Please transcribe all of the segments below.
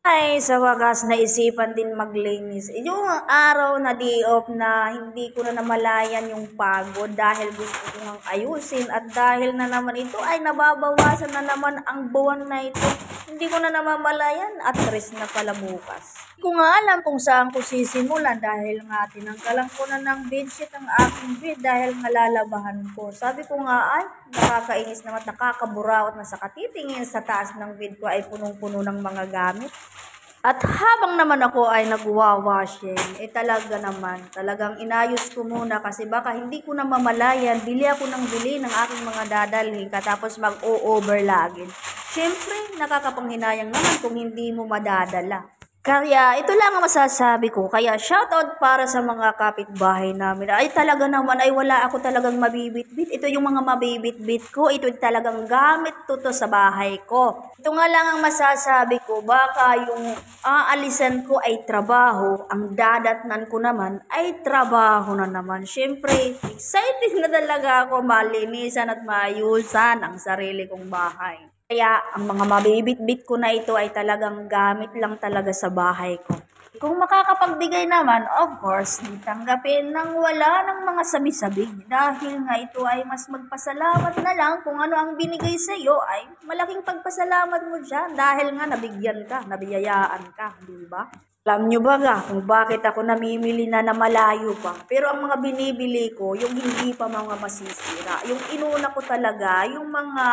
Ay, sa wakas naisipan din maglinis. Yung araw na day off na hindi ko na namalayan yung pagod dahil gusto ko ngang ayusin at dahil na naman ito ay nababawasan na naman ang buwan na ito. Hindi ko na namamalayan at rest na pala bukas. Hindi ko nga alam kung saan ko sisimulan dahil nga tinanggalan ko na ng bedsheet ang aking bed dahil nga lalabahan ko. Sabi ko nga ay nakakainis naman at nakakaburawat na sa katitingin sa taas ng bed ko ay punong-puno ng mga gamit. At habang naman ako ay nagwa-washing, talagang inayos ko muna kasi baka hindi ko na mamalayan, bili ako ng bili ng aking mga dadalhin katapos mag-o-overlogin. Siyempre, nakakapanghinayang naman kung hindi mo madadala. Kaya ito lang ang masasabi ko. Kaya shoutout para sa mga kapitbahay namin. Ay talaga naman ay wala ako talagang mabibitbit. Ito yung mga mabibitbit ko. Ito talagang gamit to sa bahay ko. Ito nga lang ang masasabi ko. Baka yung aalisan ko ay trabaho. Ang dadatnan ko naman ay trabaho na naman. Siyempre, excited na talaga ako malinisan at maayusan ang sarili kong bahay. Kaya ang mga mabibitbit ko na ito ay talagang gamit lang talaga sa bahay ko. Kung makakapagbigay naman, of course, tanggapin ng wala ng mga sabi-sabi. Dahil nga ito ay mas magpasalamat na lang kung ano ang binigay sa iyo ay malaking pagpasalamat mo dyan. Dahil nga nabigyan ka, nabiyayaan ka, di ba? Alam nyo ba kung bakit ako namimili na malayo pa? Pero ang mga binibili ko, yung hindi pa mga masisira. Yung inuna ko talaga, yung mga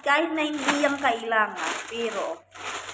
kahit na hindi yung kailangan. Pero,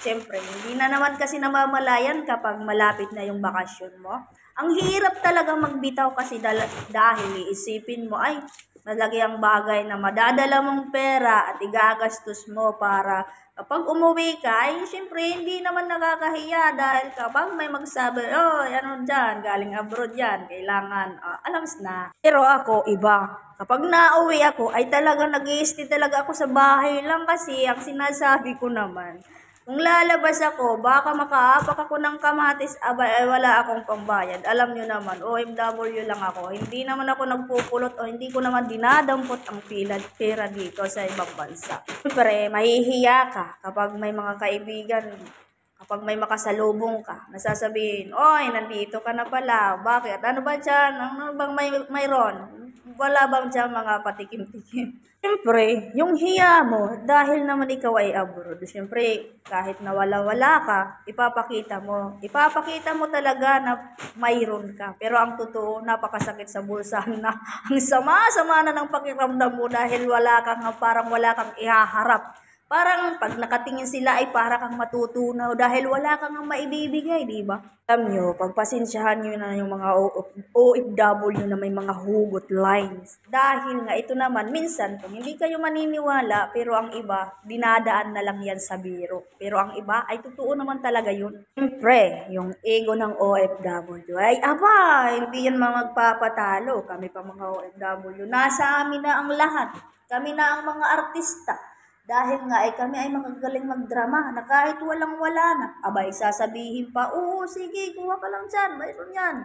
siyempre, hindi na naman kasi namamalayan kapag malapit na yung bakasyon mo. Ang hirap talaga magbitaw kasi dahil iisipin mo, ay, malaki ang bagay na madadala mong pera at igagastos mo para kapag umuwi ka, ay siyempre hindi naman nakakahiya dahil kapag may magsabi, oh, ano dyan, galing abroad yan, kailangan, alams na. Pero ako, iba. Kapag nauwi ako, ay talaga nag-i-stay talaga ako sa bahay lang kasi ang sinasabi ko naman, kung lalabas ako, baka makaapak ako ng kamatis, ay wala akong pambayad. Alam nyo naman, OFW lang ako. Hindi naman ako nagpupulot o hindi ko naman dinadampot ang pera dito sa ibang bansa. Siyempre, mahihiya ka kapag may mga kaibigan, kapag may makasalubong ka, nasasabihin, oy, nandito ka na pala. Bakit? Ano ba dyan? Ano bang mayroon? Wala bang dyan mga patikim-tikim? Siyempre, yung hiya mo, dahil naman ikaw ay abroad, siyempre, kahit na wala-wala ka, ipapakita mo. Ipapakita mo talaga na mayroon ka. Pero ang totoo, napakasakit sa bulsa na ang sama-sama na ng pakiramdam mo dahil parang wala kang ihaharap. Parang pag nakatingin sila ay para kang matutunaw dahil wala kang maibibigay, di ba? Alam nyo, pagpasensyahan nyo na yung mga OFW na may mga hugot lines. Dahil nga ito naman, minsan kung hindi kayo maniniwala, pero ang iba, dinadaan na lang yan sa biro. Pero ang iba ay totoo naman talaga yun. Siyempre, yung ego ng OFW ay, hindi yan mga magpapatalo. Kami pa mga OFW, nasa amin na ang lahat. Kami na ang mga artista. Dahil nga ay kami ay magagaling magdrama na kahit walang-wala na. Abay, sasabihin pa, oo, sige, kuha ka lang dyan, mayroon yan.